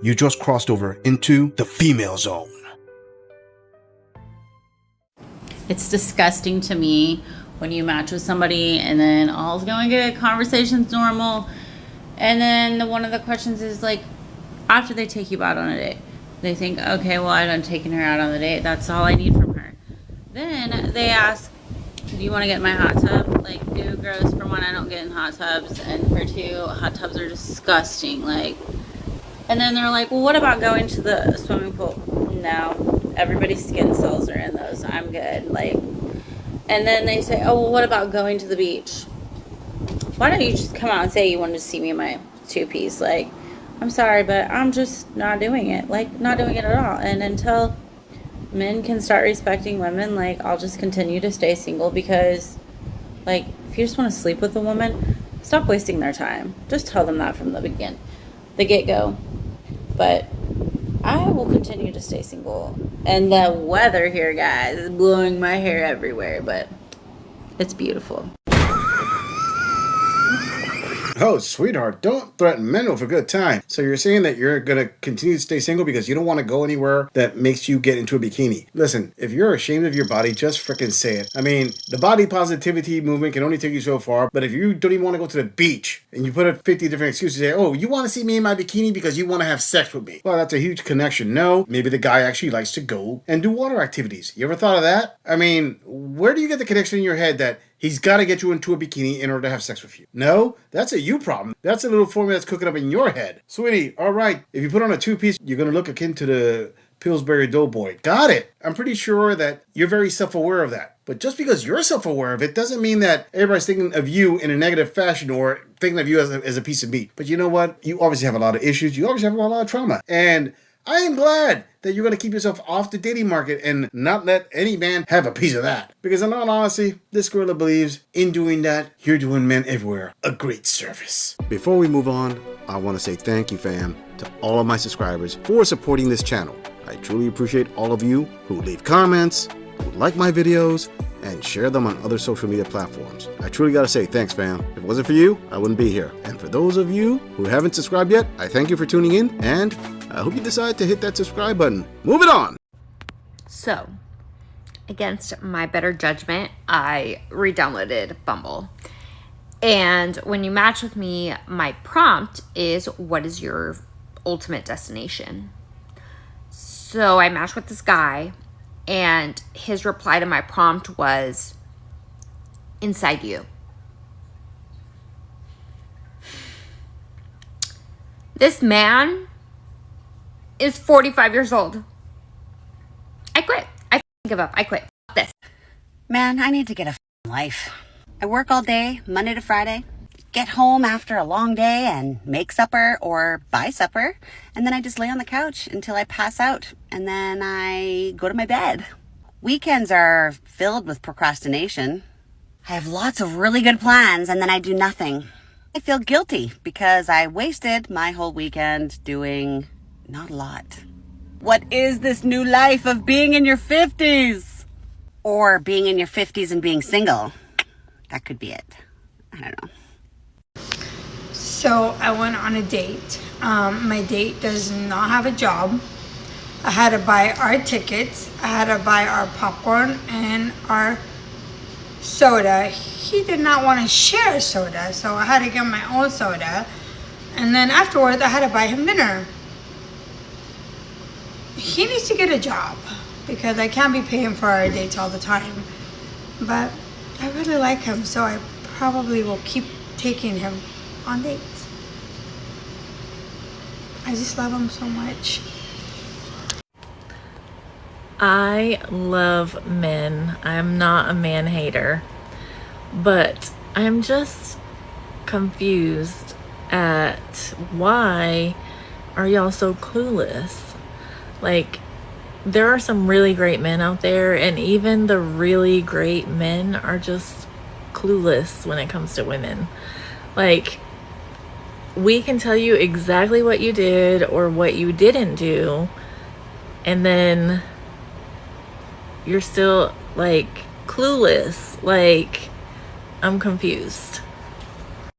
You just crossed over into the female zone. It's disgusting to me when you match with somebody and then all's going good, conversation's normal, and then one of the questions is like, after they take you out on a date, they think, okay, well, I've taken her out on the date, that's all I need from her. Then they ask, do you want to get in my hot tub? Like, dude, gross. For one, I don't get in hot tubs, and for two, hot tubs are disgusting. Like, and then they're like, well, what about going to the swimming pool? No, everybody's skin cells are in those. I'm good. Like, and then they say, oh, well, what about going to the beach? Why don't you just come out and say you wanted to see me in my two-piece? Like, I'm sorry, but I'm just not doing it. Like, not doing it at all. And until men can start respecting women, like, I'll just continue to stay single, because, like, if you just want to sleep with a woman, stop wasting their time. Just tell them that from the get-go. But I will continue to stay single. And the weather here, guys, is blowing my hair everywhere, but it's beautiful. Oh, sweetheart, don't threaten men with a good time. So you're saying that you're going to continue to stay single because you don't want to go anywhere that makes you get into a bikini. Listen, if you're ashamed of your body, just frickin' say it. I mean, the body positivity movement can only take you so far, but if you don't even want to go to the beach and you put up 50 different excuses, say, oh, you want to see me in my bikini because you want to have sex with me. Well, that's a huge connection. No, maybe the guy actually likes to go and do water activities. You ever thought of that? I mean, where do you get the connection in your head that he's got to get you into a bikini in order to have sex with you? No, that's a you problem. That's a little formula that's cooking up in your head. Sweetie, all right, if you put on a two-piece, you're going to look akin to the Pillsbury Doughboy. Got it. I'm pretty sure that you're very self-aware of that. But just because you're self-aware of it doesn't mean that everybody's thinking of you in a negative fashion or thinking of you as a piece of meat. But you know what? You obviously have a lot of issues. You obviously have a lot of trauma. And I am glad that you're going to keep yourself off the dating market and not let any man have a piece of that. Because in all honesty, this gorilla believes in doing that, you're doing men everywhere a great service. Before we move on, I want to say thank you, fam, to all of my subscribers for supporting this channel. I truly appreciate all of you who leave comments, who like my videos, and share them on other social media platforms. I truly gotta say thanks, fam. If it wasn't for you, I wouldn't be here. And for those of you who haven't subscribed yet, I thank you for tuning in, and I hope you decide to hit that subscribe button. Moving on! So, against my better judgment, I re-downloaded Bumble. And when you match with me, my prompt is, what is your ultimate destination? So I matched with this guy, and his reply to my prompt was, inside you. This man is 45 years old. I quit. I give up. I quit. F this. Man, I need to get a life. I work all day, Monday to Friday, get home after a long day and make supper or buy supper, and then I just lay on the couch until I pass out, and then I go to my bed. Weekends are filled with procrastination. I have lots of really good plans, and then I do nothing. I feel guilty because I wasted my whole weekend doing not a lot. What is this new life of being in your 50s? Or being in your 50s and being single? That could be it. I don't know. So I went on a date. My date does not have a job. I had to buy our tickets. I had to buy our popcorn and our soda. He did not want to share a soda, so I had to get my own soda. And then afterwards, I had to buy him dinner. He needs to get a job because I can't be paying for our dates all the time. But I really like him, so I probably will keep taking him on dates. I just love him so much. I love men. I'm not a man hater, but I'm just confused at why are y'all so clueless? Like, there are some really great men out there, and even the really great men are just clueless when it comes to women. Like, we can tell you exactly what you did or what you didn't do, and then you're still, like, clueless. Like, I'm confused.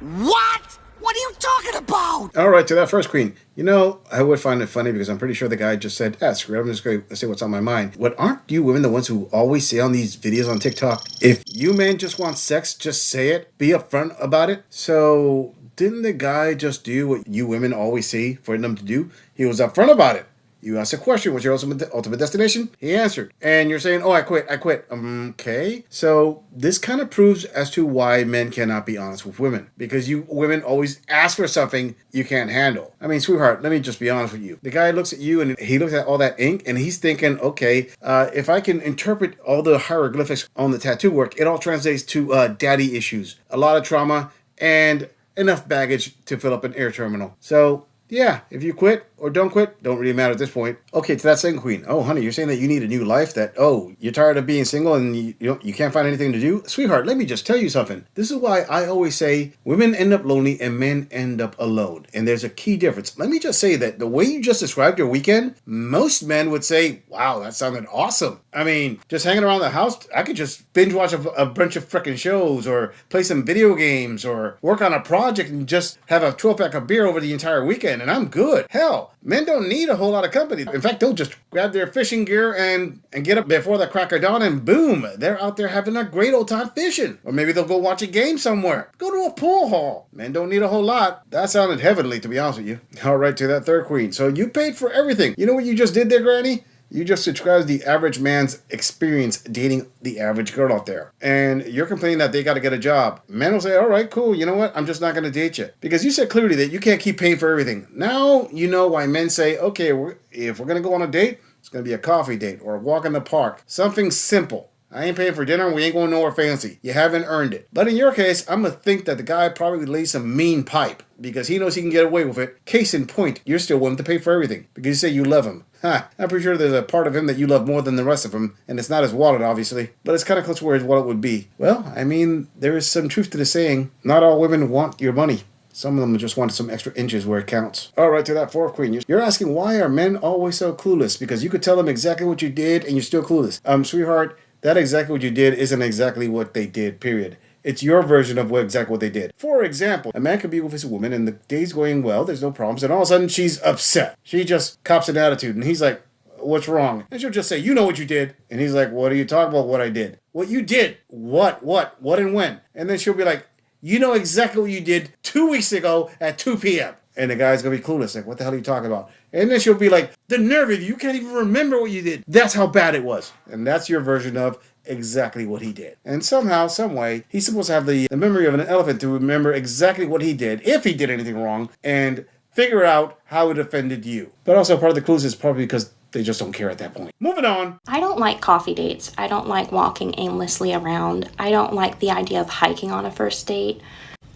What? What are you talking about? All right, to that first queen. You know, I would find it funny because I'm pretty sure the guy just said, screw it, I'm just going to say what's on my mind. What aren't you women the ones who always say on these videos on TikTok, if you men just want sex, just say it. Be upfront about it. So didn't the guy just do what you women always say for them to do? He was upfront about it. You asked a question, what's your ultimate destination? He answered. And you're saying, oh, I quit. Okay. So this kind of proves as to why men cannot be honest with women. Because you women always ask for something you can't handle. I mean, sweetheart, let me just be honest with you. The guy looks at you and he looks at all that ink and he's thinking, okay, if I can interpret all the hieroglyphics on the tattoo work, it all translates to daddy issues, a lot of trauma, and enough baggage to fill up an air terminal. So yeah, if you quit or don't quit, don't really matter at this point. Okay, to that second queen. Oh, honey, you're saying that you need a new life, that, oh, you're tired of being single and you can't find anything to do? Sweetheart, let me just tell you something. This is why I always say women end up lonely and men end up alone. And there's a key difference. Let me just say that the way you just described your weekend, most men would say, wow, that sounded awesome. I mean, just hanging around the house, I could just binge watch a bunch of frickin' shows or play some video games or work on a project and just have a 12-pack of beer over the entire weekend and I'm good. Hell, men don't need a whole lot of company. In fact, they'll just grab their fishing gear and get up before the crack of dawn and boom, they're out there having a great old time fishing. Or maybe they'll go watch a game somewhere. Go to a pool hall. Men don't need a whole lot. That sounded heavenly, to be honest with you. All right, to that third queen. So you paid for everything. You know what you just did there, Granny? You just described the average man's experience dating the average girl out there. And you're complaining that they got to get a job. Men will say, all right, cool. You know what? I'm just not going to date you. Because you said clearly that you can't keep paying for everything. Now you know why men say, okay, if we're going to go on a date, it's going to be a coffee date or a walk in the park. Something simple. I ain't paying for dinner and we ain't going nowhere fancy. You haven't earned it. But in your case, I'm going to think that the guy probably laid some mean pipe because he knows he can get away with it. Case in point, you're still willing to pay for everything because you say you love him. I'm pretty sure there's a part of him that you love more than the rest of him, and it's not his wallet, obviously, but it's kind of close to where his wallet would be. Well, I mean, there is some truth to the saying, not all women want your money. Some of them just want some extra inches where it counts. All right, to that fourth queen. You're asking, why are men always so clueless? Because you could tell them exactly what you did, and you're still clueless. Sweetheart, that exactly what you did isn't exactly what they did, period. It's your version of exactly what they did. For example, a man could be with his woman and the day's going well, there's no problems, and all of a sudden she's upset. She just cops an attitude, and he's like, what's wrong? And she'll just say, you know what you did. And he's like, what are you talking about, what I did? What you did? What and when? And then she'll be like, you know exactly what you did 2 weeks ago at 2 p.m. And the guy's going to be clueless, like, what the hell are you talking about? And then she'll be like, the nerve of you can't even remember what you did. That's how bad it was. And that's your version of exactly what he did. And somehow, some way, he's supposed to have the memory of an elephant to remember exactly what he did, if he did anything wrong, and figure out how it offended you. But also part of the clues is probably because they just don't care at that point. Moving on. I don't like coffee dates. I don't like walking aimlessly around. I don't like the idea of hiking on a first date.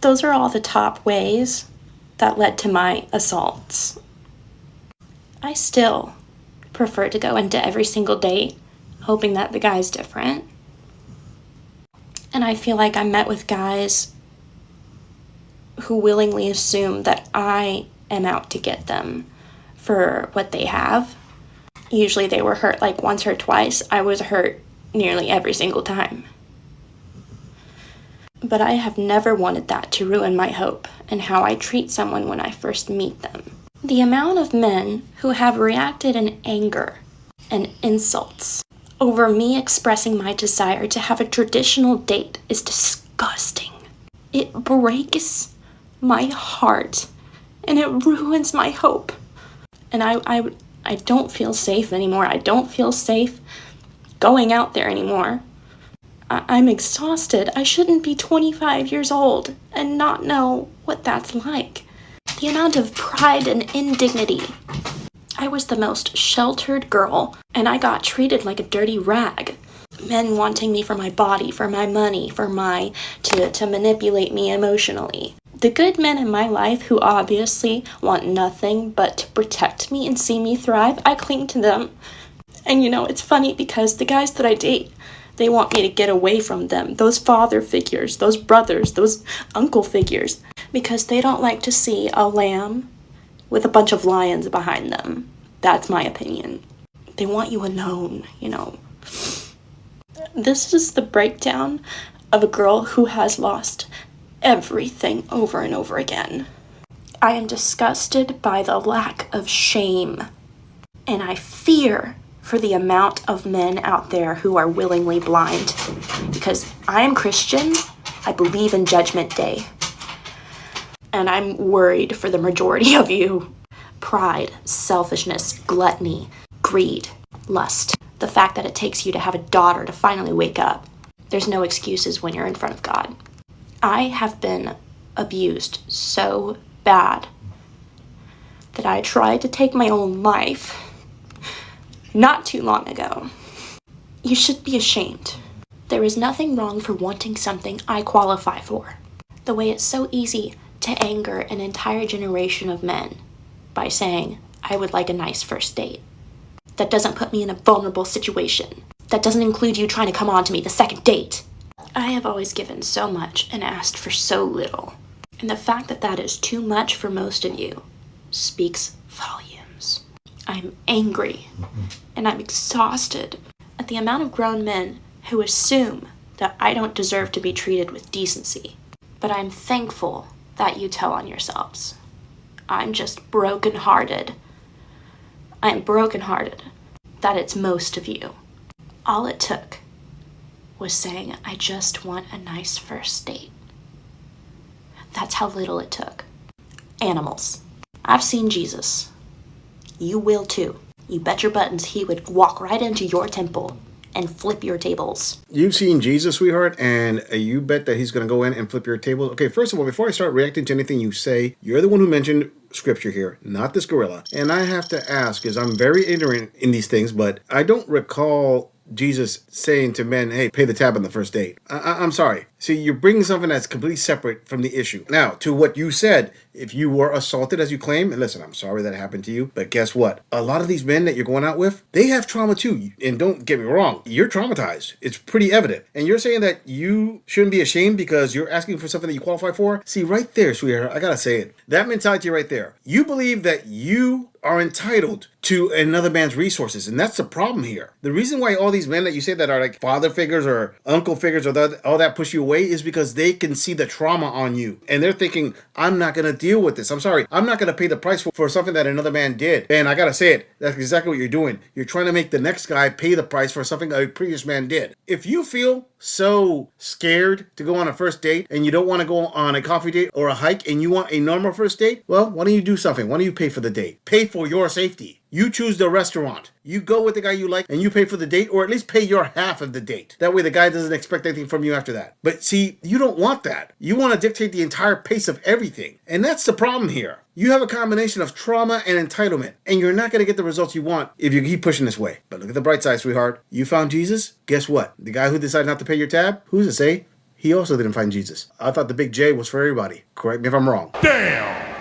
Those are all the top ways that led to my assaults. I still prefer to go into every single date hoping that the guy's different. And I feel like I'm met with guys who willingly assume that I am out to get them for what they have. Usually they were hurt like once or twice. I was hurt nearly every single time. But I have never wanted that to ruin my hope and how I treat someone when I first meet them. The amount of men who have reacted in anger and insults over me expressing my desire to have a traditional date is disgusting. It breaks my heart and it ruins my hope. And I don't feel safe anymore. I don't feel safe going out there anymore. I'm exhausted. I shouldn't be 25 years old and not know what that's like. The amount of pride and indignity. I was the most sheltered girl, and I got treated like a dirty rag. Men wanting me for my body, for my money, to manipulate me emotionally. The good men in my life who obviously want nothing but to protect me and see me thrive, I cling to them. And it's funny because the guys that I date, they want me to get away from them. Those father figures, those brothers, those uncle figures. Because they don't like to see a lamb with a bunch of lions behind them. That's my opinion. They want you alone, This is the breakdown of a girl who has lost everything over and over again. I am disgusted by the lack of shame, and I fear for the amount of men out there who are willingly blind. Because I am Christian, I believe in Judgment Day, and I'm worried for the majority of you. Pride, selfishness, gluttony, greed, lust. The fact that it takes you to have a daughter to finally wake up. There's no excuses when you're in front of God. I have been abused so bad that I tried to take my own life not too long ago. You should be ashamed. There is nothing wrong for wanting something I qualify for. The way it's so easy to anger an entire generation of men by saying, I would like a nice first date. That doesn't put me in a vulnerable situation. That doesn't include you trying to come on to me the second date. I have always given so much and asked for so little. And the fact that that is too much for most of you speaks volumes. I'm angry and I'm exhausted at the amount of grown men who assume that I don't deserve to be treated with decency. But I'm thankful that you tell on yourselves. I'm just brokenhearted. I'm brokenhearted that it's most of you. All it took was saying, I just want a nice first date. That's how little it took. Animals. I've seen Jesus. You will too. You bet your buttons he would walk right into your temple and flip your tables. You've seen Jesus, sweetheart, and you bet that he's going to go in and flip your table. Okay, first of all, before I start reacting to anything you say, you're the one who mentioned scripture here, not this gorilla. And I have to ask, because I'm very ignorant in these things, but I don't recall Jesus saying to men, hey, pay the tab on the first date. I'm sorry. See, you're bringing something that's completely separate from the issue. Now, to what you said, if you were assaulted as you claim, and listen, I'm sorry that happened to you, but guess what? A lot of these men that you're going out with, they have trauma too. And don't get me wrong, you're traumatized. It's pretty evident. And you're saying that you shouldn't be ashamed because you're asking for something that you qualify for? See, right there, sweetheart, I gotta say it. That mentality right there. You believe that you are entitled to another man's resources, and that's the problem here. The reason why all these men that you say that are like father figures or uncle figures or all that push you away is because they can see the trauma on you, and they're thinking, I'm not gonna deal with this. I'm sorry, I'm not gonna pay the price for something that another man did. And I gotta say it, that's exactly what you're doing. You're trying to make the next guy pay the price for something a previous man did. If you feel so scared to go on a first date and you don't want to go on a coffee date or a hike and you want a normal first date, well, why don't you do something? Why don't you pay for the date? Pay for your safety. You choose the restaurant. You go with the guy you like and you pay for the date, or at least pay your half of the date. That way the guy doesn't expect anything from you after that. But see, you don't want that. You want to dictate the entire pace of everything. And that's the problem here. You have a combination of trauma and entitlement, and you're not going to get the results you want if you keep pushing this way. But look at the bright side, sweetheart. You found Jesus? Guess what? The guy who decided not to pay your tab, who's to say? He also didn't find Jesus. I thought the big J was for everybody. Correct me if I'm wrong. Damn!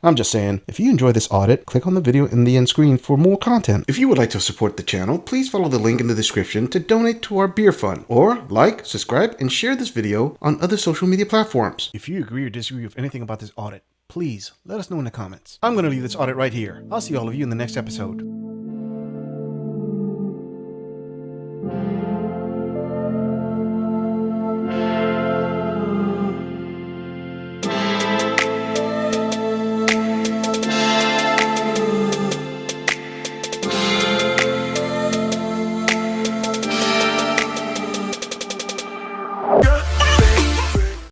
I'm just saying, if you enjoy this audit, click on the video in the end screen for more content. If you would like to support the channel, please follow the link in the description to donate to our beer fund, or like, subscribe, and share this video on other social media platforms. If you agree or disagree with anything about this audit, please let us know in the comments. I'm going to leave this audit right here. I'll see all of you in the next episode.